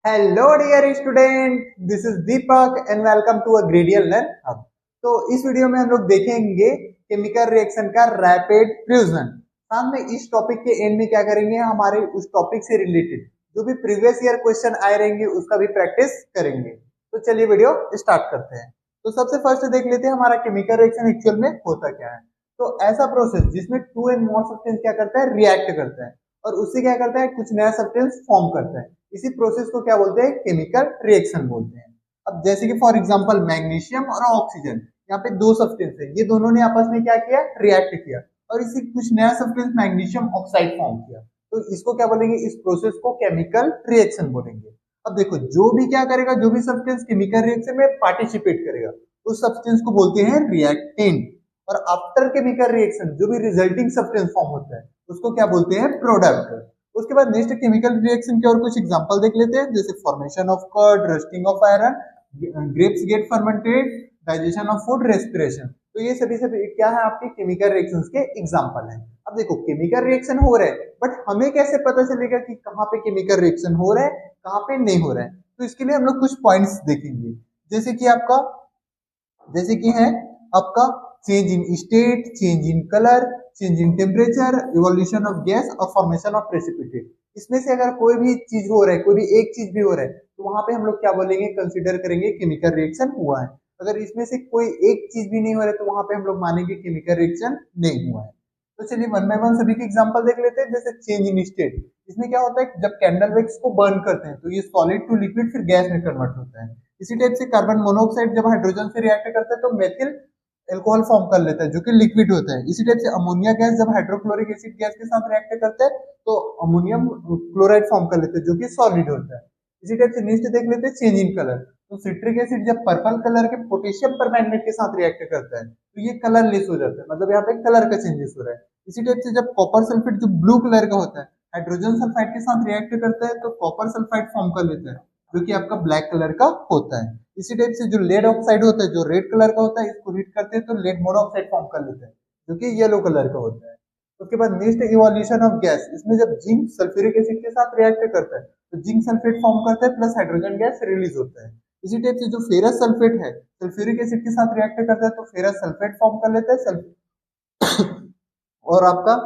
Hello dear student, this is Deepak and welcome to a gradual learn hub. तो इस video में हम लोग देखेंगे केमिकल रिएक्शन का रैपिड फ्यूजन। साथ में इस टॉपिक के एंड में क्या करेंगे, हमारे उस टॉपिक से रिलेटेड जो भी प्रीवियस ईयर क्वेश्चन आए रहेंगे उसका भी प्रैक्टिस करेंगे। तो चलिए वीडियो स्टार्ट करते हैं। तो सबसे फर्स्ट देख लेते हैं हमारा केमिकल रिएक्शन एक्चुअल में होता क्या है। तो ऐसा प्रोसेस जिसमें टू एंड मोर सब्सटेंस क्या करता है, रिएक्ट करता है और उससे क्या करता है, कुछ नया सब्सटेंस फॉर्म करता है। इसी प्रोसेस को क्या बोलते हैं, केमिकल रिएक्शन बोलते हैं। अब जैसे कि फॉर एग्जांपल मैग्नीशियम और ऑक्सीजन, यहाँ पे दो सब्सटेंस है, ये दोनों ने आपस में क्या किया, रिएक्ट किया और इसी कुछ नया सब्सटेंस मैग्नीशियम ऑक्साइड फॉर्म किया। तो इसको क्या बोलेंगे, इस प्रोसेस को केमिकल रिएक्शन बोलेंगे। अब देखो, जो भी क्या करेगा, जो भी सब्सटेंस केमिकल रिएक्शन में पार्टिसिपेट करेगा उस सब्सटेंस को बोलते हैं रिएक्टेंट। और आफ्टर केमिकल रिएक्शन जो भी रिजल्टिंग सब्सटेंस फॉर्म होता है उसको क्या बोलते हैं, प्रोडक्ट। उसके बाद नेक्स्ट केमिकल रिएक्शन के और कुछ एग्जांपल देख लेते हैं, जैसे formation of curd, rusting of iron, grapes get fermented, digestion of food, respiration. तो ये सभी क्या है, आपके केमिकल रिएक्शंस के एग्जांपल हैं। अब देखो, केमिकल रिएक्शन हो रहा है बट हमें कैसे पता चलेगा कि कहाँ पे केमिकल रिएक्शन हो रहा है, कहाँ पे नहीं हो रहा है। तो इसके लिए हम लोग कुछ पॉइंट्स देखेंगे, जैसे कि आपका जैसे कि है आपका change in state, change in colour, change in temperature, evolution of gas और फॉर्मेशन ऑफ प्रेसिपिटेट। इसमें से अगर कोई भी चीज हो रहा है, कोई भी एक चीज भी हो रहा है, तो वहां पे हम लोग क्या बोलेंगे, कंसीडर करेंगे केमिकल रिएक्शन हुआ है। अगर इसमें से कोई एक चीज भी नहीं हो रहा है तो वहां पे हम लोग मानेंगे केमिकल रिएक्शन नहीं हुआ है। तो चलिए वन बाय वन सभी के एग्जांपल देख लेते हैं। जैसे चेंज इन स्टेट, इसमें क्या होता है, जब कैंडल वैक्स को बर्न करते हैं तो ये सॉलिड टू लिक्विड फिर गैस में कन्वर्ट होता है। इसी टाइप से कार्बन मोनोऑक्साइड जब हाइड्रोजन से रिएक्ट करता है तो मेथिल एल्कोहल फॉर्म कर लेता है जो कि लिक्विड होता है। इसी टाइप से अमोनिया गैस जब हाइड्रोक्लोरिक एसिड गैस के साथ रिएक्ट करता है तो अमोनियम क्लोराइड फॉर्म कर लेता है जो कि सॉलिड होता है। इसी टाइप से नेक्स्ट देख लेते हैं चेंज इन कलर। तो सिट्रिक एसिड जब पर्पल कलर के पोटेशियम परमैंगनेट के साथ रिएक्ट करता है तो ये कलरलेस हो जाता है, मतलब यहाँ पे कलर का चेंजेस हो रहा है। इसी टाइप से जब कॉपर सल्फेट जो ब्लू कलर का होता है हाइड्रोजन सल्फाइड के साथ रिएक्ट करता है तो कॉपर सल्फाइड फॉर्म कर लेता है जो कि आपका ब्लैक कलर का होता है। इसी टाइप से जो लेड ऑक्साइड होता है जो रेड कलर का होता है, इसको हीट करते हैं तो लेड मोनोऑक्साइड फॉर्म कर लेते हैं जो कि येलो कलर का होता है। उसके बाद नेक्स्ट इवोल्यूशन ऑफ गैस, इसमें जब जिंक सल्फ्यूरिक एसिड के साथ रिएक्ट करता है तो जिंक सल्फेट फॉर्म करता है प्लस हाइड्रोजन गैस रिलीज होता है। इसी टाइप से जो फेरस सल्फेट है सल्फ्यूरिक एसिड के साथ रिएक्ट करता है तो फेरस सल्फेट फॉर्म कर लेता है और आपका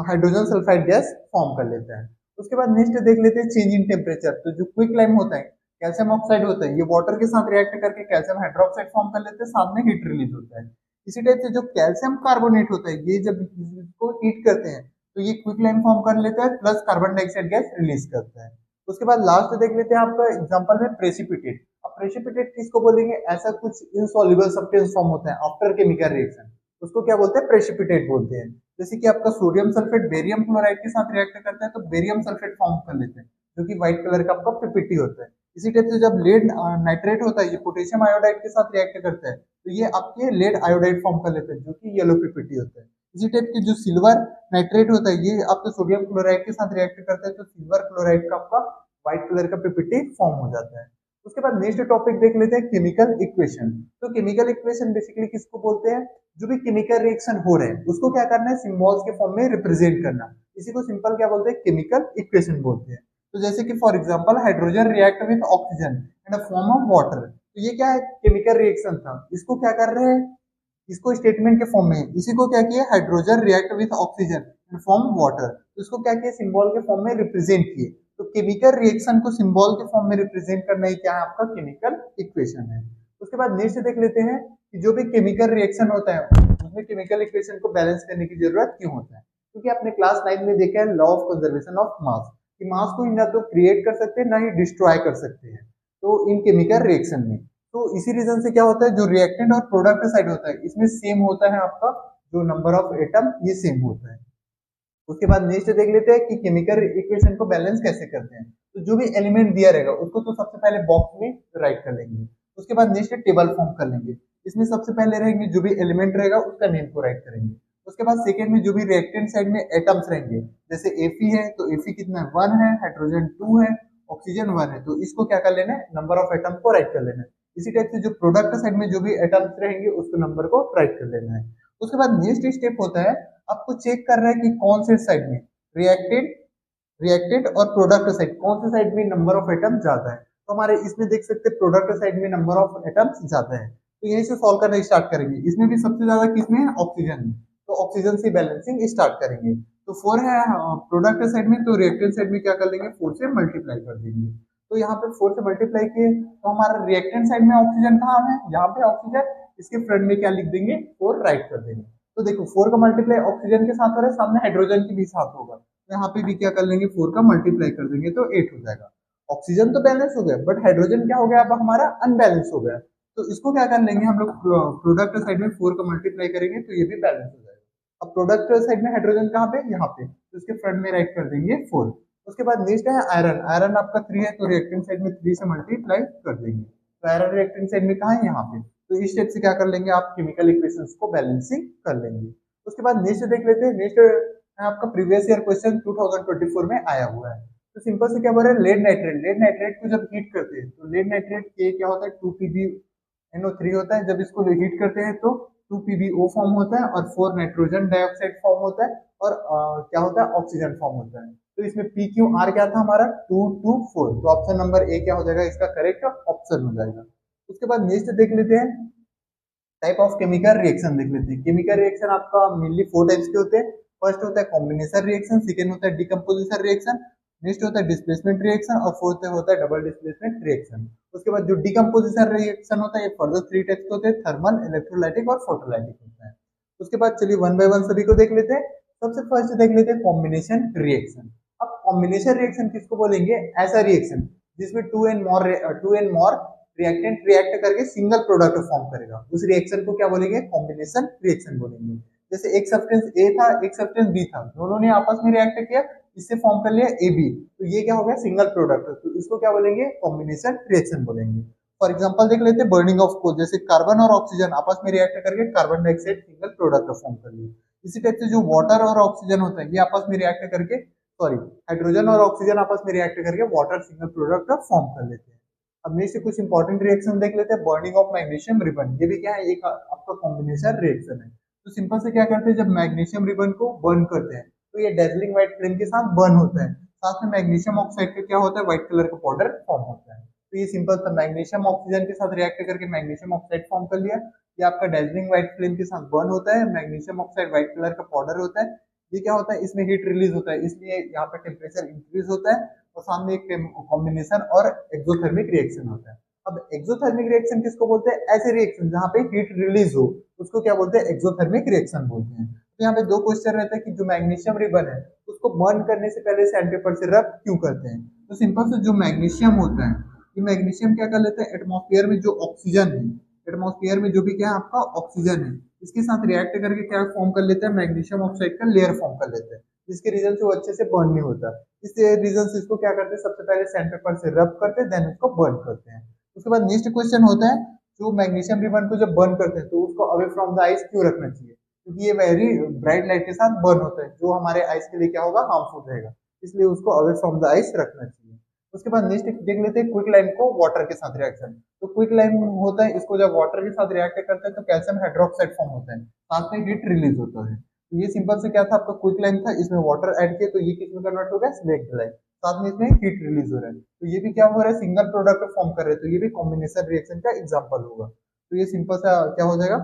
हाइड्रोजन सल्फाइड गैस फॉर्म कर लेता है। उसके बाद नेक्स्ट देख लेते हैं चेंज इन टेम्परेचर। तो जो क्विक लाइम होता है, कैल्शियम ऑक्साइड होता है, ये वाटर के साथ रिएक्ट करके कैल्शियम हाइड्रोक्साइड फॉर्म कर लेते हैं, साथ में हीट रिलीज होता है। इसी टाइप से जो कैल्शियम कार्बोनेट होता है, ये जब इसको हीट करते हैं तो ये क्विक लाइम फॉर्म कर लेता है plus carbon dioxide gas release करता है। उसके बाद लास्ट देख लेते हैं आपका एग्जांपल में प्रेसिपिटेट। अब प्रेसिपिटेट किसको बोलेंगे, ऐसा कुछ इनसॉल्युबल सब्सटेंस फॉर्म होता है आफ्टर केमिकल रिएक्शन, उसको क्या बोलते हैं, प्रेसिपिटेट बोलते हैं। जैसे कि आपका सोडियम सल्फेट बेरियम क्लोराइड के साथ रिएक्ट करता है तो बेरियम सल्फेट फॉर्म कर लेते हैं जो कि व्हाइट कलर का आपका पीपीटी होता है। इसी टाइप से जब लेड नाइट्रेट होता है, ये पोटेशियम आयोडाइड के साथ रिएक्ट करता है तो ये आपके लेड आयोडाइड फॉर्म कर लेते हैं जो कि येलो पीपीटी होता है। इसी टाइप के जो सिल्वर नाइट्रेट होता है, ये आपके सोडियम क्लोराइड के साथ रिएक्ट करता है तो सिल्वर क्लोराइड का आपका व्हाइट कलर का पीपीटी फॉर्म हो जाता है। उसके बाद नेक्स्ट टॉपिक देख लेते हैं केमिकल इक्वेशन। तो केमिकल इक्वेशन बेसिकली किसको बोलते हैं, जो भी केमिकल रिएक्शन हो रहे हैं उसको क्या करना है, सिंबल्स के फॉर्म में रिप्रेजेंट करना। इसी को सिंपल क्या बोलते हैं, केमिकल इक्वेशन बोलते हैं। तो जैसे कि for example hydrogen react with oxygen in a form of water, तो ये क्या है, केमिकल रिएक्शन था। इसको क्या कर रहे हैं, इसको स्टेटमेंट के फॉर्म में, इसी को क्या किया, hydrogen react with oxygen in form water, तो इसको क्या किया, सिंबल के फॉर्म में रिप्रेजेंट किए। तो केमिकल रिएक्शन को सिंबल के फॉर्म में रिप्रेजेंट करना ही क्या है, आपका केमिकल इक्वेशन है। उसके बाद नेक्स्ट देख लेते हैं कि जो भी केमिकल रिएक्शन होता है उसमें केमिकल इक्वेशन को बैलेंस करने की जरूरत क्यों होता है, क्योंकि आपने क्लास 9 में देखा है law of conservation of mass, कि मास को ना तो क्रिएट कर सकते हैं ना ही डिस्ट्रॉय कर सकते हैं तो इन केमिकल रिएक्शन में। तो इसी रीजन से क्या होता है, जो रिएक्टेंट और प्रोडक्ट साइड होता है इसमें सेम होता है, आपका जो नंबर ऑफ एटम ये सेम होता है। उसके बाद नेक्स्ट देख लेते हैं कि केमिकल इक्वेशन को बैलेंस कैसे करते हैं। तो जो भी एलिमेंट दिया रहेगा उसको तो सबसे पहले बॉक्स में राइट कर लेंगे। उसके बाद नेक्स्ट टेबल फॉर्म कर लेंगे, इसमें सबसे पहले रहेंगे जो भी एलिमेंट रहेगा उसका नेम को राइट करेंगे। उसके बाद सेकेंड में जो भी रिएक्टेंट साइड में एटम्स रहेंगे, जैसे Fe है तो Fe कितना है, 1 है, हाइड्रोजन 2 है, ऑक्सीजन 1 है, तो इसको क्या कर लेना है, नंबर ऑफ एटम को राइट कर लेना है। इसी टाइप से जो प्रोडक्ट साइड में जो भी एटम्स रहेंगे उसको नंबर को राइट कर लेना है। उसके बाद नेक्स्ट स्टेप होता है, आपको चेक कर रहा है कि कौन से साइड में रिएक्टेंट रिएक्टेंट और प्रोडक्ट साइड, कौन से साइड में नंबर ऑफ एटम ज्यादा है। तो हमारे इसमें देख सकते हैं प्रोडक्ट साइड में नंबर ऑफ एटम्स ज्यादा है। तो यहीं से सॉल्व करना स्टार्ट करेंगे। इसमें भी सबसे ज्यादा किसमें है, ऑक्सीजन में। तो ऑक्सीजन से बैलेंसिंग स्टार्ट करेंगे। तो 4 है प्रोडक्ट साइड में, तो रिएक्टेंट साइड में क्या कर लेंगे, 4 से मल्टीप्लाई कर देंगे। तो यहाँ पे 4 से मल्टीप्लाई किए तो हमारा रिएक्टेंट साइड में ऑक्सीजन कहाँ है, यहाँ पे ऑक्सीजन। इसके फ्रंट में क्या लिख देंगे, 4 राइट कर देंगे। तो देखो 4 का मल्टीप्लाई ऑक्सीजन के साथ हो रहा है, सामने हाइड्रोजन के भी साथ होगा। तो यहाँ पे भी क्या कर लेंगे, 4 का मल्टीप्लाई कर देंगे तो 8 हो जाएगा। ऑक्सीजन तो बैलेंस हो गया, बट हाइड्रोजन क्या हो गया, अब हमारा अनबैलेंस हो गया। तो इसको क्या कर लेंगे हम लोग, प्रोडक्ट साइड में 4 का मल्टीप्लाई करेंगे तो ये भी बैलेंस हो जाएगा। अब प्रोडक्ट साइड में हाइड्रोजन कहाँ पे, यहाँ पे, तो इसके फ्रंट में राइट कर देंगे 4। उसके बाद नेक्स्ट है आयरन। आयरन आपका 3 है, तो रिएक्टेंट साइड में 3 से मल्टीप्लाई कर देंगे। तो आयरन रिएक्टेंट साइड में कहाँ है, यहाँ पे। तो इस स्टेप से क्या कर लेंगे, आप केमिकल इक्वेशंस को बैलेंसिंग कर लेंगे। उसके बाद नेक्स्ट देख लेते हैं। नेक्स्ट आपका प्रीवियस ईयर क्वेश्चन 2024 में आया हुआ है। तो सिंपल से क्या बोल रहे हैं, लेड नाइट्रेट। लेड नाइट्रेट को जब हीट करते हैं तो लेड नाइट्रेट के क्या होता है, 2PbNO3 होता है। जब इसको हीट करते हैं तो 2PbO फॉर्म होता है और 4 नाइट्रोजन डाइऑक्साइड फॉर्म होता है और क्या होता है, ऑक्सीजन फॉर्म होता है। तो इसमें PQR क्या था हमारा, 224। तो ऑप्शन नंबर ए क्या हो जाएगा, इसका करेक्ट ऑप्शन हो जाएगा। उसके बाद नेक्स्ट देख लेते हैं टाइप ऑफ केमिकल रिएक्शन देख लेते हैं। केमिकल रिएक्शन आपका मेनली 4 टाइप्स के होते हैं। फर्स्ट होता है कॉम्बिनेशन रिएक्शन, सेकंड होता है डिकम्पोजिशन रिएक्शन, नेक्स्ट होता है डिस्प्लेसमेंट रिएक्शन और फोर्थ होता है डबल डिस्प्लेसमेंट रिएक्शन। उसके बाद जो डिकम्पोजिशन रिएक्शन होता है ये फर्दर 3 टाइप्स के होते हैं, थर्मल, इलेक्ट्रोलाइटिक और फोटोलाइटिक होता है। उसके बाद चलिए वन बाय वन सभी को देख लेते हैं। सबसे फर्स्ट देख लेते हैं कॉम्बिनेशन रिएक्शन। अब कॉम्बिनेशन रिएक्शन किसको बोलेंगे, ऐसा रिएक्शन जिसमें two and more reactant react करके सिंगल प्रोडक्ट फॉर्म करेगा, उस रिएक्शन को क्या बोलेंगे, कॉम्बिनेशन रिएक्शन बोलेंगे। जैसे एक सब्सटेंस ए था, एक सब्सटेंस बी था, दोनों ने आपस में रिएक्ट किया, इससे फॉर्म कर लिया AB। तो ये क्या हो गया, सिंगल प्रोडक्ट। तो इसको क्या बोलेंगे, कॉम्बिनेशन रिएक्शन बोलेंगे। फॉर एग्जांपल देख लेते हैं बर्निंग ऑफ कोल। जैसे कार्बन और ऑक्सीजन आपस में रिएक्ट करके carbon dioxide single product form कर लिया। इसी टाइप से जो वाटर और ऑक्सीजन होता है ये आपस में रिएक्ट करके, सॉरी, हाइड्रोजन और ऑक्सीजन आपस में रिएक्ट करके वाटर सिंगल प्रोडक्ट फॉर्म कर लेते हैं। अब नेक्स्ट कुछ इंपॉर्टेंट रिएक्शन देख लेते हैं। बर्निंग ऑफ मैग्नीशियम रिबन, ये भी क्या है, एक आपका कॉम्बिनेशन रिएक्शन है। तो सिंपल से क्या करते हैं, जब मैग्नीशियम रिबन को बर्न करते हैं तो ये डेजलिंग व्हाइट फ्लेम के साथ बर्न होता है। साथ में मैग्नीशियम ऑक्साइड का क्या होता है, व्हाइट कलर का पाउडर फॉर्म होता है। तो ये सिंपल सा मैग्नीशियम ऑक्सीजन के साथ रिएक्ट करके मैग्नीशियम ऑक्साइड फॉर्म कर लिया। ये आपका डेजलिंग व्हाइट फ्लेम के साथ बर्न होता है, मैग्नीशियम ऑक्साइड व्हाइट कलर का पाउडर होता है। ये क्या होता है, इसमें हीट रिलीज होता है, इसलिए यहाँ पे टेम्परेचर इंक्रीज होता है और सामने एक कॉम्बिनेशन और एक्सोथर्मिक रिएक्शन होता है। अब एक्सोथर्मिक रिएक्शन किसको बोलते हैं, ऐसे रिएक्शन जहां पे हीट रिलीज हो उसको क्या बोलते हैं, एक्सोथर्मिक रिएक्शन बोलते हैं। तो यहाँ पे दो क्वेश्चन रहता है कि जो मैग्नीशियम रिबन है उसको बर्न करने से पहले सैंड पेपर से रब क्यों करते हैं। तो सिंपल से जो मैग्नीशियम होता है, ये मैग्नीशियम क्या कर लेते हैं, एटमॉस्फेयर में जो ऑक्सीजन है, एटमॉस्फेयर में जो भी क्या है आपका ऑक्सीजन है, इसके साथ रिएक्ट करके क्या फॉर्म कर लेते हैं, मैग्नीशियम ऑक्साइड का लेयर फॉर्म कर लेते हैं, जिसके रीजन से वो अच्छे से बर्न नहीं होता। इस रीजन से इसको क्या करते हैं, सबसे पहले सैंड पेपर से रब करते हैं, देन उसको बर्न करते हैं। उसके बाद नेक्स्ट क्वेश्चन होता है, जो मैग्नीशियम रिबन को जब बर्न करते हैं तो उसको अवे फ्रॉम द आइस क्यों रखना चाहिए, क्योंकि ये वेरी ब्राइट लाइट के साथ बर्न होता है, जो हमारे आइस के लिए क्या होगा, हार्मफुल रहेगा, इसलिए उसको अवे फ्रॉम द आइस रखना चाहिए। उसके बाद नेक्स्ट देख लेते हैं क्विक लाइम को वाटर के साथ रिएक्शन। तो क्विक लाइम होता है, इसको जब वाटर के साथ रिएक्ट करते हैं तो कैल्शियम हाइड्रोक्साइड फॉर्म होता है, साथ में हीट रिलीज होता है। तो ये सिंपल से क्या था आपका क्विक लाइम था, इसमें वाटर ऐड किया तो ये किस में कन्वर्ट हो गया, स्लेक्ड लाइम, साथ में इसमें हीट रिलीज हो रहा है। तो ये भी क्या हो रहा है, सिंगल प्रोडक्ट फॉर्म कर रहे हैं, तो ये भी कॉम्बिनेशन रिएक्शन का एग्जांपल होगा। तो ये सिंपल सा क्या हो जाएगा,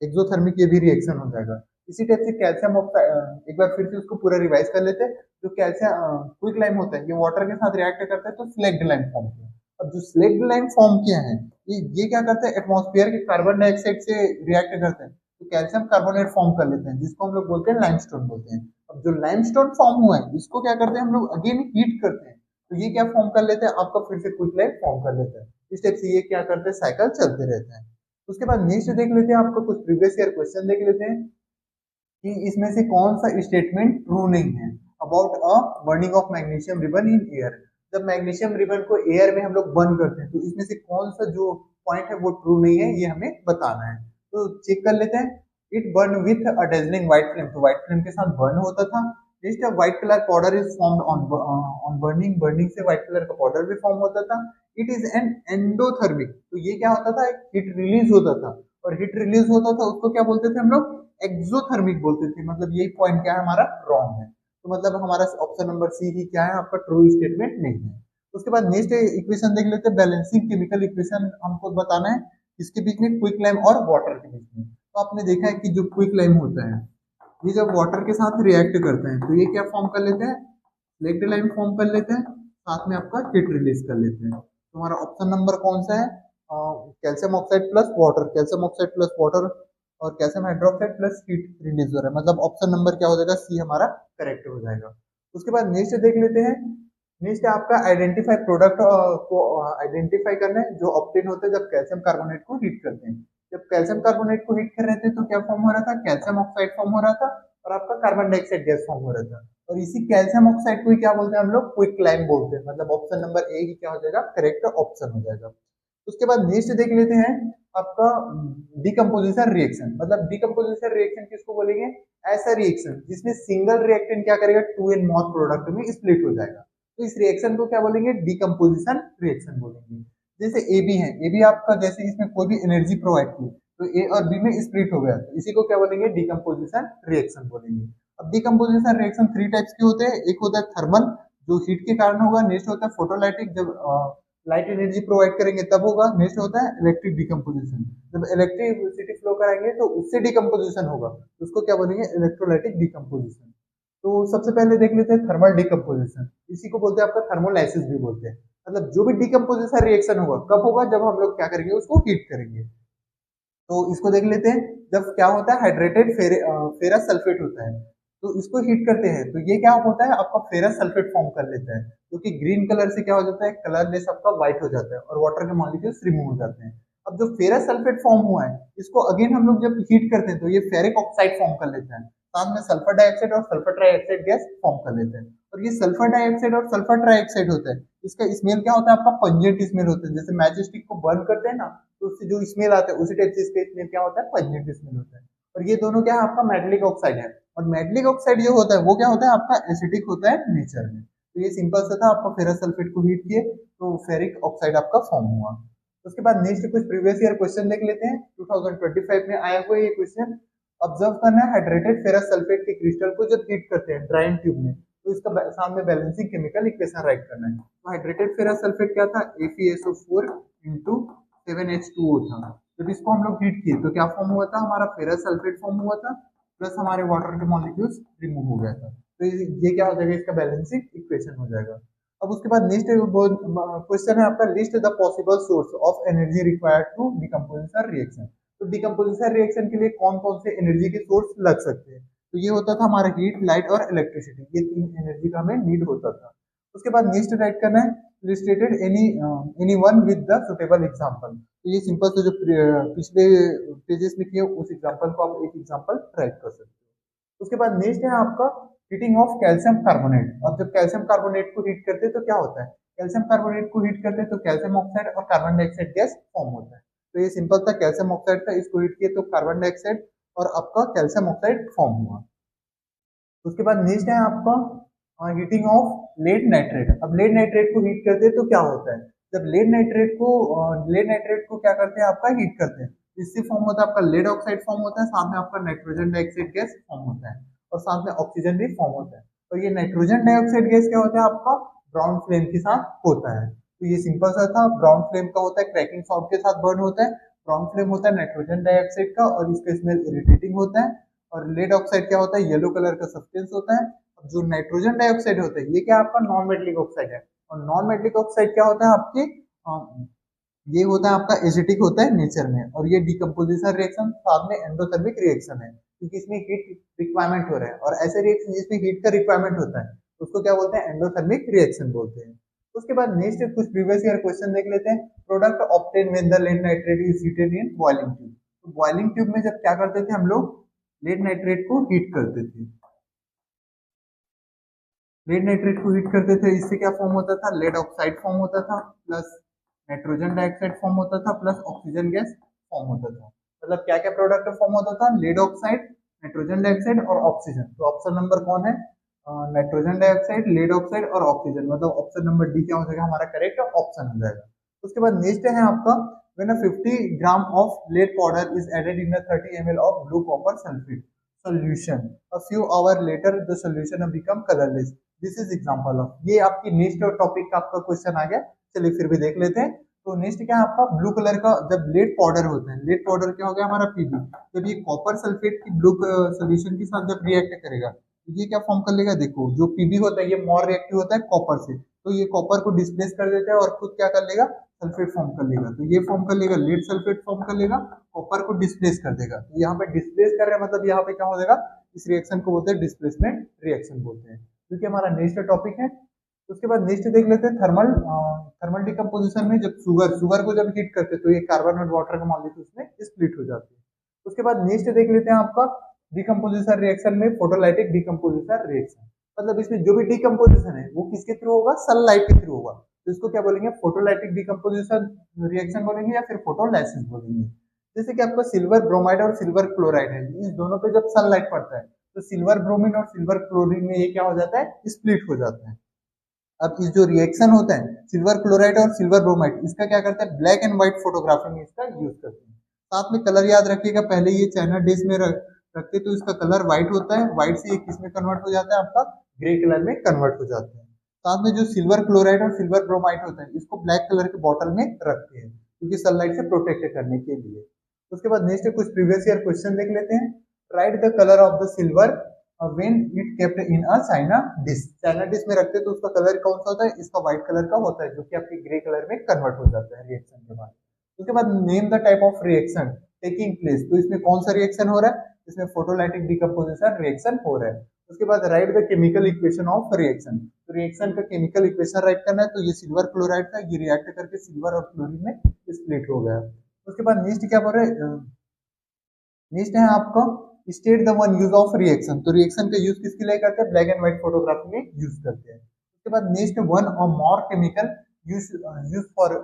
एक्सोथर्मिक ये भी रिएक्शन हो जाएगा। इसी टाइप से कैल्शियम ऑक्साइड, एक बार फिर से उसको पूरा रिवाइज कर लेते हैं। जो कैल्शियम क्विक लाइम होता है ये वाटर के साथ रिएक्ट करता है तो स्लेक्ड लाइम फॉर्म किया। अब जो स्लेक्ड लाइम फॉर्म किया है ये क्या करते हैं, एटमॉस्फेयर के कार्बन डाइऑक्साइड से रिएक्ट करते हैं तो कैल्शियम कार्बोनेट फॉर्म कर लेते हैं, जिसको हम लोग बोलते हैं लाइमस्टोन बोलते हैं। अब जो लाइमस्टोन फॉर्म हुआ है इसको क्या करते हैं हम लोग, अगेन हीट करते हैं, तो ये क्या फॉर्म कर लेते हैं, आपका फिर से क्विक लाइम फॉर्म कर लेते हैं। इस टाइप से ये क्या करते हैं, साइकिल चलते रहते हैं। उसके बाद नेक्स्ट देख लेते हैं, आपको कुछ प्रीवियस ईयर क्वेश्चन देख लेते हैं कि इसमें से कौन सा स्टेटमेंट ट्रू नहीं है about a burning of magnesium ribbon in air. जब मैग्नीशियम रिबन को एयर में हम लोग बर्न करते हैं तो इसमें से कौन सा जो पॉइंट है वो ट्रू नहीं है, ये हमें बताना है। तो चेक कर लेते हैं। It burn with a dazzling white flame, तो व्हाइट फ्लेम के साथ बर्न होता था। Next white colour powder is formed on burning, burning से व्हाइट कलर का पाउडर भी फॉर्म होता था। इट इज एन एंडोथर्मिक, तो ये क्या होता था, हीट रिलीज होता था, और हीट रिलीज होता था उसको क्या बोलते थे हम लोग, एक्सोथर्मिक बोलते थे। मतलब यही पॉइंट क्या है हमारा, रॉन्ग है। तो मतलब हमारा ऑप्शन नंबर सी ही क्या है, आपका ट्रू स्टेटमेंट नहीं है। उसके बाद नेक्स्ट इक्वेशन देख लेते हैं, बैलेंसिंग केमिकल इक्वेशन हमको बताना है इसके बीच में क्विक लाइम और वाटर के बीच में। तो आपने देखा है कि जो क्विक लाइम होता है ये जब वाटर के साथ रिएक्ट करते हैं तो ये क्या फॉर्म कर लेते हैं, इलेक्ट्रोलाइट लाइन फॉर्म कर लेते हैं, साथ में आपका हीट रिलीज कर लेते हैं। तो हमारा ऑप्शन नंबर कौन सा है, calcium oxide plus water, calcium oxide plus water और calcium hydroxide plus heat release हो रहा है, मतलब ऑप्शन नंबर क्या हो जाएगा, सी हमारा करेक्ट हो जाएगा। उसके बाद नेक्स्ट देख लेते हैं, नेक्स्ट आपका आइडेंटिफाई प्रोडक्ट को आइडेंटिफाई करना है जो ऑब्टेन होता है जब कैल्शियम कार्बोनेट को हीट करते हैं। जब कैल्शियम कार्बोनेट को हीट कर रहे थे तो क्या फॉर्म हो रहा था, कैल्शियम ऑक्साइड फॉर्म हो रहा था और आपका कार्बन डाइऑक्साइड गैस फॉर्म हो रहा था। और इसी कैल्शियम ऑक्साइड को ही क्या बोलते हैं हम लोग, क्विक लाइम बोलते हैं, मतलब ऑप्शन नंबर ए ही क्या हो जाएगा, करेक्ट ऑप्शन हो जाएगा। उसके बाद नेक्स्ट देख लेते हैं आपका डिकम्पोजिशन रिएक्शन, मतलब डिकम्पोजिशन रिएक्शन किसको बोलेंगे, ऐसा रिएक्शन जिसमें सिंगल रिएक्टेंट क्या करेगा, 2 and more प्रोडक्ट में स्प्लिट हो जाएगा। तो इस रिएक्शन को क्या बोलेंगे, डिकम्पोजिशन रिएक्शन बोलेंगे। जैसे ए बी है, ए बी आपका जैसे इसमें कोई भी एनर्जी प्रोवाइड की तो ए और बी में स्प्लिट हो गया, तो इसी को क्या बोलेंगे, डिकम्पोजिशन रिएक्शन बोलेंगे। अब डिकम्पोजिशन रिएक्शन 3 टाइप्स के होते हैं, एक होता है थर्मल जो हीट के कारण होगा, नेक्स्ट होता है फोटोलाइटिक जब लाइट एनर्जी प्रोवाइड करेंगे तब होगा, नेक्स्ट होता है इलेक्ट्रिक डिकम्पोजिशन जब इलेक्ट्रिसिटी फ्लो कराएंगे तो उससे डिकम्पोजिशन होगा, तो उसको क्या बोलेंगे, इलेक्ट्रोलाइटिक डिकम्पोजिशन। तो सबसे पहले देख लेते हैं थर्मल डिकम्पोजिशन, इसी को बोलते हैं आपका थर्मोलाइसिस भी बोलते हैं, मतलब जो भी डिकम्पोजिशन रिएक्शन होगा कब होगा, जब हम लोग क्या करेंगे, उसको हीट करेंगे। तो इसको देख लेते हैं, जब क्या होता है हाइड्रेटेड फेरस सल्फेट होता है तो इसको हीट करते हैं तो ये क्या होता है, आपका फेरस सल्फेट फॉर्म कर लेता है, क्योंकि ग्रीन कलर से क्या हो जाता है, कलरलेस आपका व्हाइट हो जाता है और वाटर के मॉलिक्यूल्स रिमूव हो जाते हैं। अब जो फेरस सल्फेट फॉर्म हुआ है इसको अगेन हम लोग जब हीट करते हैं तो ये फेरिक ऑक्साइड फॉर्म कर लेता है, साथ में सल्फर डाइऑक्साइड और सल्फर ट्राइऑक्साइड गैस फॉर्म कर लेते हैं। और ये सल्फर डाइऑक्साइड और सल्फर ट्राइऑक्साइड होता है, इसका स्मेल क्या होता है, आपका पंजेंट स्मेल होता है, जैसे मैच स्टिक को बर्न करते हैं ना तो उससे जो स्मेल आता है उसी टाइप से इसका स्मेल क्या होता है, पंजेंट स्मेल होता है। और ये दोनों क्या है, आपका मेटलिक ऑक्साइड है, और मेटलिक ऑक्साइड जो होता है वो क्या होता है, आपका एसिडिक होता है नेचर में। तो ये सिंपल सा था, आपका फेरस सल्फेट को हीट किए तो फेरिक ऑक्साइड आपका फॉर्म हुआ। उसके बाद नेक्स्ट कुछ प्रीवियस ईयर क्वेश्चन देख लेते हैं, 2025 में आया हुआ ये क्वेश्चन। ऑब्जर्व करना है हाइड्रेटेड फेरस सल्फेट के क्रिस्टल को जब हीट करते हैं ड्राइंग ट्यूब में तो इसका सामने बैलेंसिंग केमिकल इक्वेशन राइट करना है। तो हाइड्रेटेड फेरस सल्फेट क्या था, FeSO4 into 7H2O था। जब इसको हम लोग हीट किए तो क्या फॉर्म हुआ था, हमारा फेरस सल्फेट फॉर्म हुआ था प्लस हमारे वाटर के मॉलिक्यूल्स रिमूव हो गया था। तो ये क्या हो जाएगा, इसका बैलेंसिंग इक्वेशन हो जाएगा। अब उसके बाद नेक्स्ट क्वेश्चन है आपका, list the possible source of energy required to decomposition reaction. तो डिकम्पोजिशन रिएक्शन के लिए कौन कौन से एनर्जी के सोर्स लग सकते हैं, तो ये होता था हमारा हीट, लाइट और इलेक्ट्रिसिटी, ये 3 एनर्जी का हमें नीड होता था। उसके बाद नेक्स्ट राइट करना है, listed any one with the suitable example. तो ये सिंपल से जो पिछले पेजेस में किए उस एग्जांपल को आप एक एग्जांपल राइट कर सकते हो। उसके बाद नेक्स्ट है आपका हीटिंग ऑफ कैल्शियम कार्बोनेट। और जब कैल्शियम कार्बोनेट को हीट करते हैं तो क्या होता है, कैल्शियम कार्बोनेट को हीट करते हैं तो कैल्शियम ऑक्साइड और कार्बन डाइऑक्साइड गैस फॉर्म होता है। तो ये सिंपल था, कैल्शियम ऑक्साइड था, इसको हीट किए तो कार्बन डाइऑक्साइड और आपका कैल्शियम ऑक्साइड फॉर्म हुआ। उसके बाद नेक्स्ट है आपका हीटिंग ऑफ लेड नाइट्रेट। अब लेड नाइट्रेट को हीट करते हैं तो क्या होता है, जब लेड नाइट्रेट को क्या करते हैं, आपका हीट करते हैं, इससे फॉर्म होता है आपका लेड ऑक्साइड फॉर्म होता है, साथ में आपका नाइट्रोजन डाइऑक्साइड गैस फॉर्म होता है और साथ में ऑक्सीजन भी फॉर्म होता है। और ये नाइट्रोजन डाइऑक्साइड गैस क्या होता है, आपका ब्राउन फ्लेम के साथ होता है। तो ये सिंपल सा था, ब्राउन फ्लेम का होता है, क्रैकिंग साउंड के साथ बर्न होता है, ब्राउन फ्लेम होता है नाइट्रोजन डाइऑक्साइड का और इसका स्मेल इरिटेटिंग होता है। और लेड ऑक्साइड क्या होता है, येलो कलर का सब्सटेंस होता है। जो नाइट्रोजन डाइऑक्साइड होता है ये क्या आपका नॉन मेटलिक ऑक्साइड है, और नॉन मेटलिक ऑक्साइड क्या होता है आपके ये होता है आपका एसिडिक होता है नेचर में, और ये डिकम्पोजिशन रिएक्शन साथ में एंडोथर्मिक रिएक्शन है, क्योंकि इसमें हीट रिक्वायरमेंट हो रहा है, और ऐसे रिएक्शन जिसमें हीट का रिक्वायरमेंट होता है उसको क्या बोलते हैं, एंडोथर्मिक रिएक्शन बोलते हैं। उसके बाद नेक्स्ट कुछ प्रीवियस ईयर क्वेश्चन देख लेते हैं। Product obtain when the lead nitrate is heated in boiling tube. तो बॉइलिंग ट्यूब में जब क्या करते थे हम लोग, लेड नाइट्रेट को हीट करते थे, लेड नाइट्रेट को हीट करते थे, इससे क्या फॉर्म होता था, लेड ऑक्साइड फॉर्म होता था प्लस नाइट्रोजन डाइऑक्साइड फॉर्म होता था प्लस ऑक्सीजन गैस फॉर्म होता था। मतलब क्या क्या प्रोडक्ट फॉर्म होता था, लेड ऑक्साइड, नाइट्रोजन डाइऑक्साइड और ऑक्सीजन। तो ऑप्शन नंबर कौन है, नाइट्रोजन डाइऑक्साइड, लेड ऑक्साइड और ऑक्सीजन, मतलब ऑप्शन नंबर डी क्या हो जाएगा हमारा करेक्ट ऑप्शन हो जाएगा। उसके बाद नेक्स्ट है आपका, when a 50 gram of lead powder is added in a 30 ml of blue copper sulfate, solution. A few hours later the solution have become colorless. This is example of, ये आपकी next topic का आपका question आ गया। चलिए फिर भी देख लेते हैं। तो नेक्स्ट क्या है आपका, ब्लू कलर का जब लेड पाउडर होता है, लेड पाउडर क्या हो गया हमारा पीबी, जब ये कॉपर सल्फेट की ब्लू सोल्यूशन के साथ जब रिएक्ट करेगा तो ये क्या फॉर्म कर लेगा, देखो जो पीबी होता है ये मोर रिएक्टिव होता है कॉपर से, तो ये कॉपर को डिस्प्लेस कर देता है और खुद क्या कर लेगा, सल्फेट फॉर्म कर लेगा। तो ये फॉर्म कर लेगा, लेड सल्फेट फॉर्म कर लेगा, कॉपर को डिस्प्लेस कर देगा। तो यहाँ पे डिस्प्लेस कर रहे हैं मतलब यहाँ पे क्या हो जाएगा, इस रिएक्शन को बोलते हैं डिस्प्लेसमेंट रिएक्शन बोलते हैं, क्योंकि हमारा नेक्स्ट टॉपिक है। उसके बाद नेक्स्ट देख लेते हैं थर्मल डिकम्पोजिशन में जब शुगर को जब हीट करते हैं तो ये कार्बन और वाटर का मॉलिक्यूल उसमें स्प्लिट हो जाते हैं। उसके बाद नेक्स्ट देख लेते हैं आपका डिकम्पोजिशन रिएक्शन में फोटोलाइटिक डिकम्पोजिशन रिएक्शन, मतलब इसमें जो भी डिकम्पोजिशन है वो किसके थ्रू होगा, सनलाइट के थ्रू होगा। तो इसको क्या बोलेंगे, फोटोलाइटिक डिकम्पोजिशन रिएक्शन बोलेंगे या फिर फोटोलाइसिस बोलेंगे। जैसे कि आपका सिल्वर ब्रोमाइड और सिल्वर क्लोराइड है, इस दोनों पे जब सनलाइट पड़ता है तो सिल्वर ब्रोमीन और सिल्वर क्लोरीन में ये क्या हो जाता है, स्प्लिट हो जाता है। अब इस जो रिएक्शन होता है सिल्वर क्लोराइड और सिल्वर ब्रोमाइड, इसका क्या करते हैं, ब्लैक एंड व्हाइट फोटोग्राफी में इसका यूज करते हैं। साथ में कलर याद रखिएगा, पहले ये चाइना डिश में रखते तो इसका कलर व्हाइट होता है, व्हाइट से ये किस में कन्वर्ट हो जाता है, आपका ग्रे कलर में कन्वर्ट हो जाता है। साथ में जो सिल्वर क्लोराइड और सिल्वर ब्रोमाइड होता है इसको ब्लैक कलर के बॉटल में रखते हैं क्योंकि सनलाइट से प्रोटेक्ट करने के लिए। उसके बाद नेक्स्ट कुछ प्रीवियस ईयर क्वेश्चन देख लेते हैं। Right the colour of the silver when it kept in a China dish, China dish में रखते हैं तो उसका कलर कौन सा होता है, इसका व्हाइट कलर का होता है जो कि आपके ग्रे कलर में कन्वर्ट हो जाता है रिएक्शन के बाद। उसके बाद name the type of reaction taking place, तो इसमें कौन सा रिएक्शन हो रहा है, इसमें फोटोलाइटिक डिकम्पोजिशन रिएक्शन हो रहा है। उसके बाद right the chemical equation of reaction, तो रिएक्शन का केमिकल इक्वेशन राइट करना है। तो ये सिल्वर क्लोराइड था, ये रिएक्ट करके सिल्वर और क्लोरीन में स्प्लिट हो गया। उसके बाद नेक्स्ट क्या बोल रहे हैं, नेक्स्ट है आपका state the one use of reaction, तो रिएक्शन का यूज किसके लिए करते हैं, ब्लैक एंड व्हाइट फोटोग्राफी में यूज करते हैं। उसके बाद नेक्स्ट वन और more chemical use for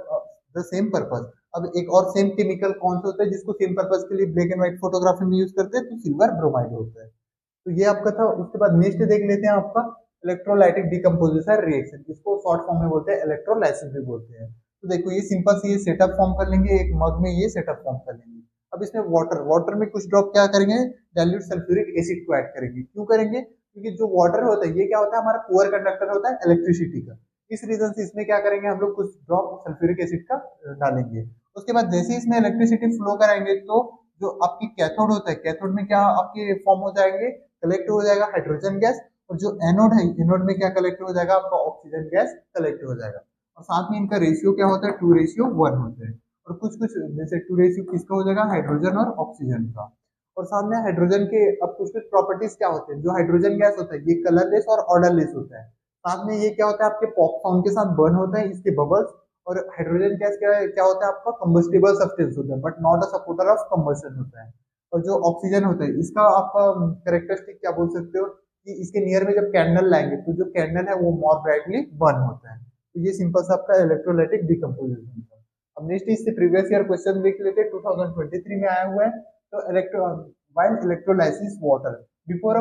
the same purpose, अब एक और सेम केमिकल कौन सा होता है जिसको सेम पर्पस के लिए ब्लैक एंड व्हाइट फोटोग्राफी में यूज करते हैं, तो सिल्वर ब्रोमाइड होता है। तो ये आपका था। उसके बाद नेक्स्ट देख लेते हैं आपका इलेक्ट्रोलाइटिक डिकम्पोजिशन रिएक्शन, इसको शॉर्ट फॉर्म में बोलते हैं इलेक्ट्रोलाइसिस भी बोलते हैं। तो देखो ये सिंपल से ये सेटअप फॉर्म कर लेंगे, एक मग में ये सेटअप फॉर्म कर लेंगे। अब इसमें वाटर में कुछ ड्रॉप क्या करेंगे, डाइल्यूट सल्फ्यूरिक एसिड को ऐड करेंगे। क्यों करेंगे, क्योंकि जो वाटर होता है ये क्या होता है, हमारा पुअर कंडक्टर होता है इलेक्ट्रिसिटी का, इस रीजन से इसमें क्या करेंगे हम लोग, कुछ ड्रॉप सल्फ्यूरिक एसिड का डालेंगे। उसके बाद जैसे इसमें इलेक्ट्रिसिटी फ्लो कराएंगे तो जो आपकी कैथोड होता है, कैथोड में क्या आपके फॉर्म हो जाएंगे, कलेक्ट हो जाएगा हाइड्रोजन गैस, और जो एनोड है एनोड में क्या कलेक्ट हो जाएगा, आपका ऑक्सीजन गैस कलेक्ट हो जाएगा। और साथ में इनका रेशियो क्या होता है, 2:1 होता है। और कुछ जैसे 2 किसका हो जाएगा, हाइड्रोजन और ऑक्सीजन का। और सामने हाइड्रोजन के अब कुछ प्रॉपर्टीज क्या होते हैं, जो हाइड्रोजन गैस होता है ये कलरलेस और ऑर्डरलेस होता है। साथ में ये क्या होता है, आपके पॉप साउंड के साथ बर्न होता है इसके बबल्स। और हाइड्रोजन गैस क्या होता है, आपका कंबस्टिबल सब्सटेंस होता है but not a supporter of combustion होता है। और जो ऑक्सीजन होता है इसका आपका कैरेक्टरिस्टिक क्या बोल सकते हो, कि इसके नियर में जब कैंडल लाएंगे तो जो कैंडल है वो मोर ब्राइटली बर्न होता है। तो ये सिंपल सा आपका इलेक्ट्रोलाइटिक डिकम्पोजिशन था। अब नेक्स्ट इससे प्रीवियस ईयर क्वेश्चन देख लेते हैं, 2023 में आया हुआ है। तो while electrolysis water before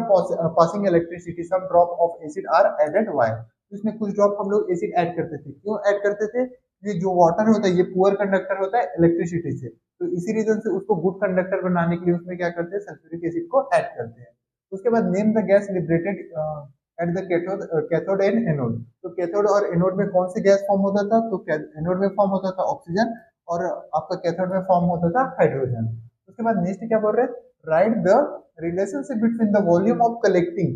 passing electricity some drop of acid are added, why, तो इसमें कुछ ड्रॉप हम लोग एसिड ऐड करते थे। क्यों ऐड करते थे, ये जो वाटर होता है ये पुअर कंडक्टर होता है इलेक्ट्रिसिटी से, तो इसी रीजन से उसको गुड कंडक्टर बनाने के लिए उसमें क्या करते हैं, सल्फ्यूरिक एसिड को ऐड करते हैं। उसके बाद name the gas liberated at the cathode and anode, तो कैथोड और एनोड में कौन सी गैस फॉर्म होता था, तो एनोड में फॉर्म होता था ऑक्सीजन और आपका कैथोड में फॉर्म होता था हाइड्रोजन। उसके बाद नेक्स्ट क्या बोल रहे हैं, right the relationship between the volume of collecting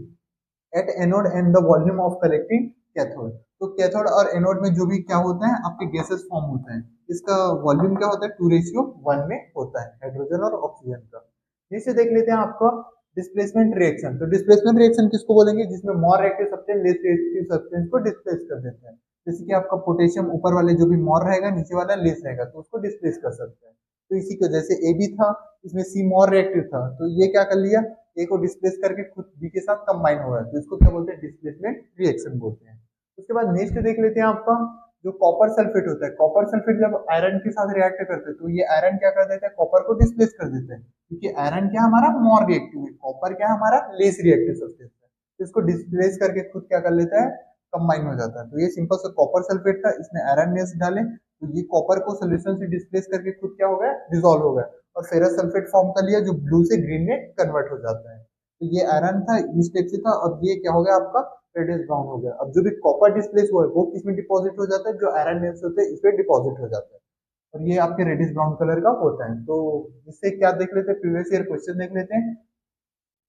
at anode and the volume of collecting cathode, तो कैथोड और एनोड में जो भी क्या होता है आपके गैसेस फॉर्म होता है, इसका वॉल्यूम क्या होता है, 2:1 में होता है हाइड्रोजन और ऑक्सीजन का। नीचे देख लेते हैं आपका डिस्प्लेसमेंट रिएक्शन, तो डिस्प्लेसमेंट रिएक्शन किसको बोलेंगे, जिसमें more reactive substance less reactive substance को डिस्प्लेस कर देते हैं। जैसे कि आपका पोटेशियम ऊपर वाले जो भी मोर रहेगा नीचे वाला लेस रहेगा तो उसको डिस्प्लेस कर सकते हैं। तो इसी को जैसे ए बी था इसमें सी मोर रिएक्टिव था तो ये क्या कर लिया, ए को डिस्प्लेस करके खुद बी के साथ कंबाइन हो रहा है, तो इसको क्या बोलते हैं, डिस्प्लेसमेंट रिएक्शन बोलते हैं। उसके बाद नेक्स्ट देख लेते हैं आपका जो कॉपर सल्फेट होता है, कॉपर सल्फेट जब आयरन के साथ रिएक्ट करते हैं तो ये आयरन क्या कर देता है, कॉपर को डिस्प्लेस कर देता है, क्योंकि आयरन क्या हमारा मोर रिएक्टिव है, कॉपर क्या हमारा लेस रिएक्टिव सब्सटेंस है, तो इसको डिस्प्लेस करके खुद क्या कर लेता है, कंबाइन हो जाता है। तो ये सिंपल सा कॉपर सल्फेट था, इसमें आयरन नेस डाले तो ये कॉपर को सोल्यूशन से डिस्प्लेस करके खुद क्या हो गया, डिसॉल्व हो गया और फेरस सल्फेट फॉर्म कर लिया जो ब्लू से ग्रीन में कन्वर्ट हो जाता है। तो ये आयरन था, इस टाइप से था, अब ये क्या हो गया आपका रेडिश ब्राउन हो गया। अब जो भी कॉपर डिस्प्लेस हुआ है वो किसमें डिपॉजिट हो जाता है, जो आयरन नेल्स होते हैं इसमें डिपॉजिट हो जाता है, और ये आपके रेडिश ब्राउन कलर का होता है। तो इससे क्या देख लेते हैं, प्रीवियस ईयर क्वेश्चन देख लेते हैं।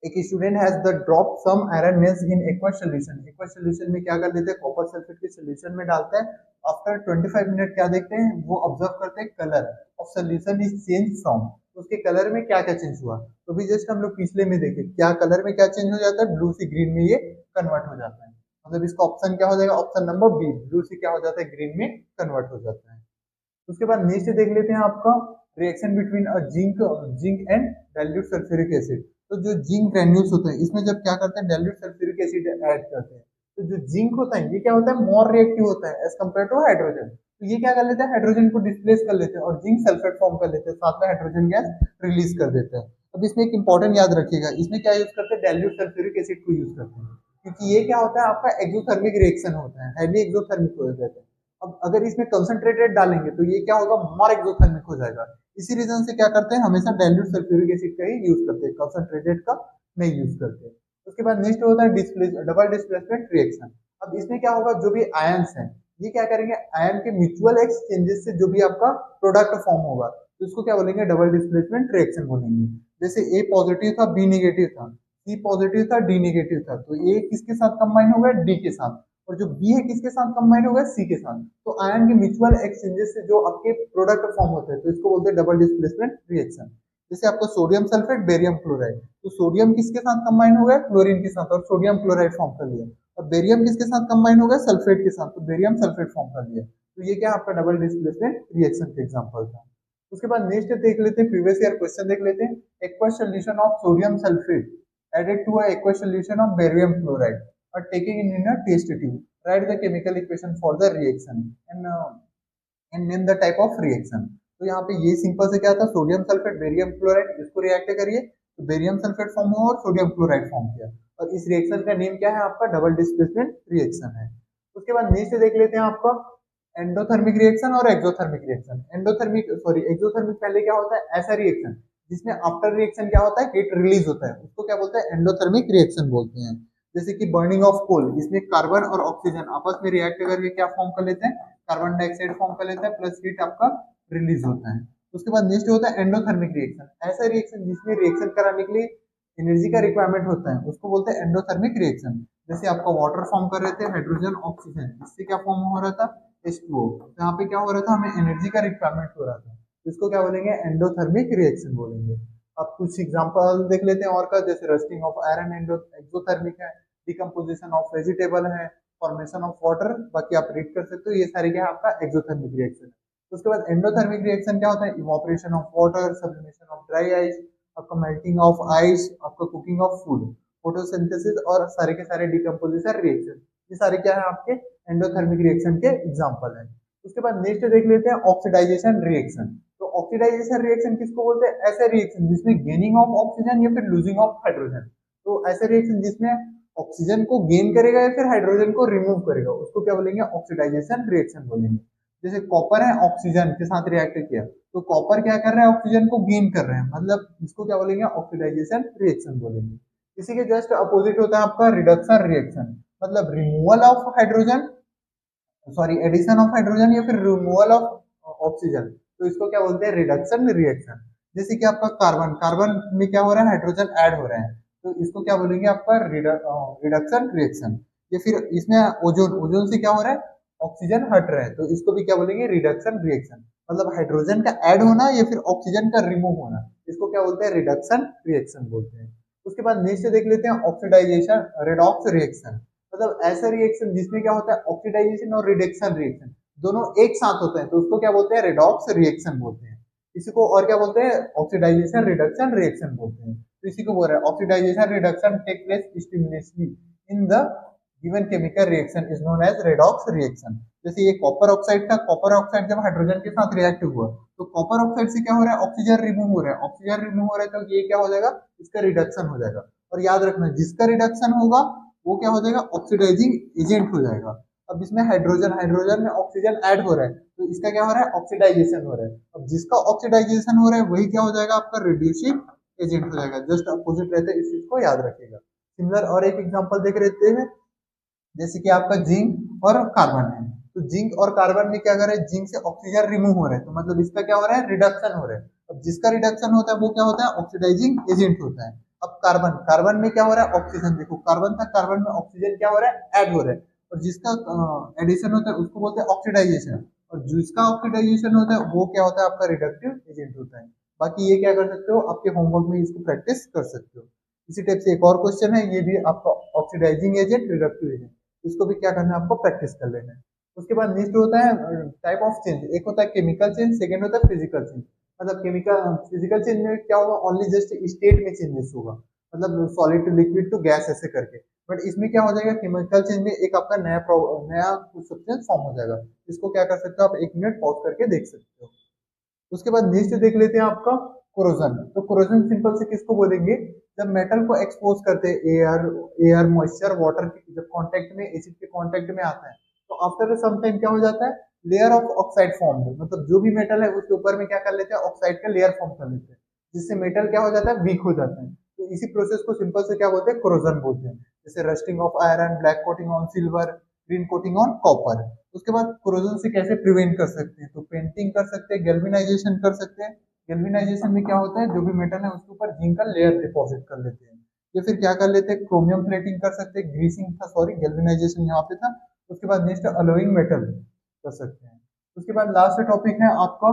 एक student has the drop some iron nails in aqueous solution. Aqueous solution में क्या कर देते हैं, कॉपर सल्फेट के सॉल्यूशन में डालते हैं। आफ्टर 25 मिनट क्या देखते हैं, वो ऑब्जर्व करते हैं colour of solution is change from, उसके कलर में क्या क्या चेंज हुआ। तो भी जस्ट हम लोग पिछले में देखे क्या कलर में क्या चेंज हो जाता है, ब्लू से ग्रीन में ये कन्वर्ट हो जाता है। मतलब इसका ऑप्शन क्या हो जाएगा, ऑप्शन नंबर बी, ब्लू से क्या हो जाता है, ग्रीन में कन्वर्ट हो जाता है। उसके बाद नेक्स्ट देख लेते हैं आपका reaction between a zinc and dilute sulphuric acid. तो जो जिंक ग्रेन्यूल्स होते हैं इसमें जब क्या करते हैं, डाइल्यूट सल्फ्यूरिक एसिड ऐड करते हैं, तो जो जिंक होता है ये क्या होता है, मोर रिएक्टिव होता है एज कम्पेयर टू हाइड्रोजन। तो ये क्या कर लेते हैं, हाइड्रोजन को डिस्प्लेस कर लेते हैं और जिंक सल्फेट फॉर्म कर लेते हैं, साथ में हाइड्रोजन गैस रिलीज कर देते हैं। अब इसमें एक इंपॉर्टेंट याद रखिएगा, इसमें क्या यूज करते हैं, डाइल्यूट सल्फ्यूरिक एसिड को यूज करते हैं, क्योंकि ये क्या होता है आपका एक्सोथर्मिक रिएक्शन होता है, हाईली एक्सोथर्मिक हो जाता है। अब अगर इसमें कंसंट्रेटेड डालेंगे तो ये क्या होगा, मोर एक्सोथर्मिक हो जाएगा। इसी रीजन से क्या करते हैं, हमेशा डाइल्यूट सल्फ्यूरिक एसिड का ही यूज करते हैं, कंसंट्रेटेड का नहीं यूज करते। उसके बाद नेक्स्ट होता है डबल डिस्प्लेसमेंट रिएक्शन। अब इसमें क्या होगा, जो भी आयंस हैं ये क्या करेंगे, आयन के म्यूचुअल एक्सचेंजेस से जो भी आपका प्रोडक्ट फॉर्म होगा तो उसको क्या बोलेंगे, डबल डिस्प्लेसमेंट रिएक्शन बोलेंगे। जैसे ए पॉजिटिव था, बी नेगेटिव था, सी पॉजिटिव था, डी नेगेटिव था, तो ए किसके साथ कंबाइन हो गया, डी के साथ, और जो बी है किसके साथ कंबाइन हो गया, सी के साथ। तो आयन के म्यूचुअल एक्सचेंजेस से जो आपके प्रोडक्ट फॉर्म होते हैं तो इसको बोलते हैं डबल डिस्प्लेसमेंट रिएक्शन। जैसे आपको सोडियम सल्फेट, बेरियम क्लोराइड, तो सोडियम किसके साथ कंबाइन हो गया, क्लोरीन के साथ, और सोडियम क्लोराइड फॉर्म कर लिया। और बेरियम किसके साथ कंबाइन हो गया, सल्फेट के साथ, तो बेरियम सल्फेट फॉर्म कर लिया। तो ये क्या आपका डबल डिस्प्लेसमेंट रिएक्शन के एग्जांपल था। उसके बाद नेक्स्ट देख लेते हैं, प्रीवियस ईयर क्वेश्चन देख लेते हैं। Aqueous solution of sodium sulphate added to a aqueous solution of barium chloride or taken in a test tube. Write the chemical equation for the reaction and name the type of reaction. तो यहाँ पे ये simple से क्या था, sodium sulphate barium chloride, इसको react करिए तो बेरियम सल्फेट फॉर्म हुआ और सोडियम क्लोराइड फॉर्म किया, और इस रिएक्शन का नेम क्या है आपका, डबल डिस्प्लेसमेंट रिएक्शन है। उसके बाद नेक्स्ट देख लेते हैं आपका एंडोथर्मिक रिएक्शन और एक्सोथर्मिक रिएक्शन। एक्सोथर्मिक पहले क्या होता है, ऐसा रिएक्शन जिसमें आफ्टर रिएक्शन क्या होता है, हीट रिलीज होता है, उसको क्या बोलते हैं, एंडोथर्मिक रिएक्शन बोलते हैं। जैसे कि बर्निंग ऑफ कोल, इसमें कार्बन और ऑक्सीजन आपस में रिएक्ट करके क्या फॉर्म कर लेते हैं, कार्बन डाइऑक्साइड फॉर्म कर लेते हैं, प्लस हीट आपका रिलीज होता है। उसके बाद नेक्स्ट होता है एंडोथर्मिक रिएक्शन, ऐसा रिएक्शन जिसमें रिएक्शन कराने के लिए एनर्जी का रिक्वायरमेंट होता है, उसको बोलते हैं एंडोथर्मिक रिएक्शन। जैसे आपका वाटर फॉर्म कर रहे थे, हाइड्रोजन ऑक्सीजन, इससे क्या फॉर्म हो रहा था, H2O, तो यहाँ पे क्या हो रहा था, हमें एनर्जी का रिक्वायरमेंट हो रहा था, इसको क्या बोलेंगे, एंडोथर्मिक रिएक्शन बोलेंगे। अब कुछ एग्जांपल देख लेते हैं और का, जैसे रस्टिंग ऑफ आयरन एक्सोथर्मिक है, डिकम्पोजिशन ऑफ वेजिटेबल है, फॉर्मेशन ऑफ वाटर, बाकी आप रीड कर सकते हो, ये सारी क्या है आपका एक्सोथर्मिक रिएक्शन। उसके बाद एंडोथर्मिक रिएक्शन क्या होता है, evaporation of water, sublimation of dry ice, आपका मेल्टिंग ऑफ आइस, आपका कुकिंग ऑफ फूड, फोटोसिंथेसिस और सारे के सारे डिकम्पोजिशन रिएक्शन, ये सारे क्या है आपके एंडोथर्मिक रिएक्शन के एग्जांपल है। उसके बाद नेक्स्ट देख लेते हैं ऑक्सीडाइजेशन रिएक्शन। तो ऑक्सीडाइजेशन रिएक्शन किसको बोलते हैं, ऐसे रिएक्शन जिसमें गेनिंग ऑफ ऑक्सीजन या फिर लूजिंग ऑफ हाइड्रोजन। तो ऐसे रिएक्शन जिसमें ऑक्सीजन को गेन करेगा या फिर हाइड्रोजन को रिमूव करेगा, उसको क्या बोलेंगे, ऑक्सीडाइजेशन रिएक्शन बोलेंगे। जैसे कॉपर है, ऑक्सीजन के साथ रिएक्ट किया तो कॉपर क्या कर रहा है, ऑक्सीजन को गेन कर रहे हैं, मतलब इसको क्या बोलेंगे, ऑक्सीडाइजेशन रिएक्शन बोलेंगे। इसी के जस्ट अपोजिट होता है आपका रिडक्शन रिएक्शन, मतलब removal of hydrogen, sorry addition of hydrogen या फिर रिमूवल ऑफ ऑक्सीजन, तो इसको क्या बोलते हैं, रिडक्शन रिएक्शन। जैसे कि आपका कार्बन में क्या हो रहा है, हाइड्रोजन ऐड हो रहे हैं, तो इसको क्या बोलेंगे आपका रिडक्शन रिएक्शन। या फिर इसमें ओजोन से क्या हो रहा है, ऑक्सीजन हट रहा है, तो इसको भी क्या बोलेंगे, रिडक्शन रिएक्शन। मतलब हाइड्रोजन का ऐड होना या फिर ऑक्सीजन का रिमूव होना, इसको क्या बोलते हैं, रिडक्शन रिएक्शन बोलते हैं। उसके बाद नेक्स्ट देख लेते हैं ऑक्सीडाइजेशन रेडॉक्स रिएक्शन। मतलब ऐसा रिएक्शन जिसमें क्या होता है, ऑक्सीडाइजेशन और रिडक्शन रिएक्शन दोनों एक साथ होते हैं, तो उसको क्या बोलते हैं, रेडॉक्स रिएक्शन बोलते हैं। इसी को और क्या बोलते हैं, ऑक्सीडाइजेशन रिडक्शन रिएक्शन बोलते हैं। तो इसी को बोल रहा है oxidisation reduction take place simultaneously in the given chemical reaction is known as redox reaction. जैसे ये कॉपर ऑक्साइड था, कॉपर ऑक्साइड जब हाइड्रोजन के साथ रिएक्ट हुआ तो कॉपर ऑक्साइड से क्या हो रहा है, ऑक्सीजन रिमूव हो रहा है, ऑक्सीजन रिमूव हो रहा है, तो ये क्या हो जाएगा, इसका रिडक्शन हो जाएगा। और याद रखना जिसका रिडक्शन होगा वो क्या हो जाएगा, ऑक्सीडाइजिंग एजेंट हो जाएगा। अब इसमें हाइड्रोजन में ऑक्सीजन ऐड हो रहा है, तो इसका क्या हो रहा है, ऑक्सीडाइजेशन हो रहा है। अब जिसका ऑक्सीडाइजेशन हो रहा है वही क्या हो जाएगा आपका, रिड्यूसिंग एजेंट हो जाएगा, जस्ट अपोजिट रहता है, इस चीज को याद रखिएगा। सिमिलर और एक एग्जांपल देख लेते हैं, जैसे कि आपका जिंक और कार्बन है, तो जिंक और कार्बन में क्या कर रहे हैं, जिंक से ऑक्सीजन रिमूव हो रहा है, तो मतलब इसका क्या हो रहा है, रिडक्शन हो रहा है। अब जिसका रिडक्शन होता है वो क्या होता है, ऑक्सीडाइजिंग एजेंट होता है। अब कार्बन, कार्बन में क्या हो रहा है, ऑक्सीजन, देखो कार्बन था, कार्बन में ऑक्सीजन क्या हो रहा है, ऐड हो रहा है, और जिसका एडिशन होता है उसको बोलते हैं ऑक्सीडाइजेशन, और जिसका ऑक्सीडाइजेशन होता है वो क्या होता है, आपका रिडक्टिव एजेंट होता है। बाकी ये क्या कर सकते हो, आपके होमवर्क में इसको प्रैक्टिस कर सकते हो। इसी टाइप से एक और क्वेश्चन है, ये भी आपका ऑक्सीडाइजिंग एजेंट, रिडक्टिव एजेंट, इसको भी क्या करना है, आपको प्रैक्टिस कर लेना है। उसके बाद नेक्स्ट होता है टाइप ऑफ चेंज, एक होता है केमिकल चेंज, सेकंड होता है फिजिकल चेंज। मतलब केमिकल फिजिकल चेंज में क्या होगा, ओनली जस्ट स्टेट में चेंजेस होगा, मतलब solid to liquid to gas ऐसे करके। बट इसमें क्या हो जाएगा, केमिकल चेंज में एक आपका नया सब्सटेंस फॉर्म हो जाएगा। इसको क्या कर सकते हो आप, 1 मिनट पॉज करके देख सकते हो। उसके बाद नेक्स्ट देख लेते हैं आपका कोरोजन। तो कोरोजन सिंपल से किसको बोलेंगे, जब मेटल को एक्सपोज करते हैं, एयर मॉइस्चर वाटर के जब कांटेक्ट में, एसिड के कांटेक्ट में आता है, तो आफ्टर सम टाइम क्या हो जाता है, लेयर ऑफ ऑक्साइड फॉर्म, मतलब जो भी मेटल है उसके ऊपर में क्या कर लेते हैं, ऑक्साइड का लेयर फॉर्म कर लेते हैं, जिससे मेटल क्या हो जाता है, वीक हो जाता है। तो इसी प्रोसेस को सिंपल से क्या बोलते हैं, कोरोजन बोलते हैं। जैसे rusting of iron, black coating on silver, green coating on copper. उसके बाद कोरोजन से कैसे प्रिवेंट कर सकते हैं, तो पेंटिंग कर सकते हैं, गैल्वेनाइजेशन कर सकते हैं। गैल्वेनाइजेशन में क्या होता है, जो भी मेटल है उसके ऊपर जिंक का लेयर डिपॉजिट कर लेते हैं, या फिर क्या कर लेते हैं, क्रोमियम प्लेटिंग कर सकते हैं, ग्रीसिंग था, सॉरी गैल्वेनाइजेशन यहाँ पे था। उसके बाद नेक्स्ट अलोइंग मेटल कर सकते हैं। उसके बाद लास्ट टॉपिक है आपका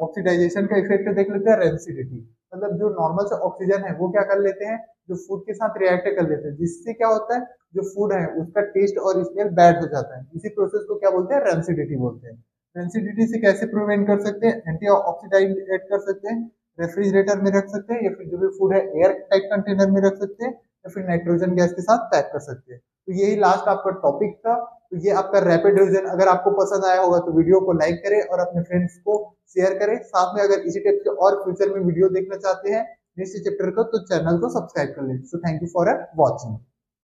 ऑक्सीडाइजेशन का इफेक्ट देख लेते हैं, रेंसिडिटी। मतलब जो नॉर्मल से ऑक्सीजन है वो क्या कर लेते हैं, जो फूड के साथ रिएक्ट कर लेते हैं, जिससे क्या होता है, जो फूड है उसका टेस्ट और स्मेल बैड हो जाता है। इसी प्रोसेस को क्या बोलते हैं, रेंसिडिटी बोलते हैं। रेंसिडिटी से कैसे प्रिवेंट कर सकते हैं, एंटी ऑक्सीडाइज ऐड कर सकते हैं, रेफ्रिजरेटर में रख सकते हैं, या फिर जो भी फूड है एयर टाइट कंटेनर में रख सकते हैं, या फिर नाइट्रोजन गैस के साथ पैक कर सकते हैं। तो यही लास्ट आपका टॉपिक था। तो ये आपका रैपिड रिवीजन, अगर आपको पसंद आया होगा तो वीडियो को लाइक करें और अपने फ्रेंड्स को शेयर करें। साथ में अगर इसी टाइप के और फ्यूचर में वीडियो देखना चाहते हैं नेक्स्ट चैप्टर का, तो चैनल को सब्सक्राइब कर लें। So thank you for watching.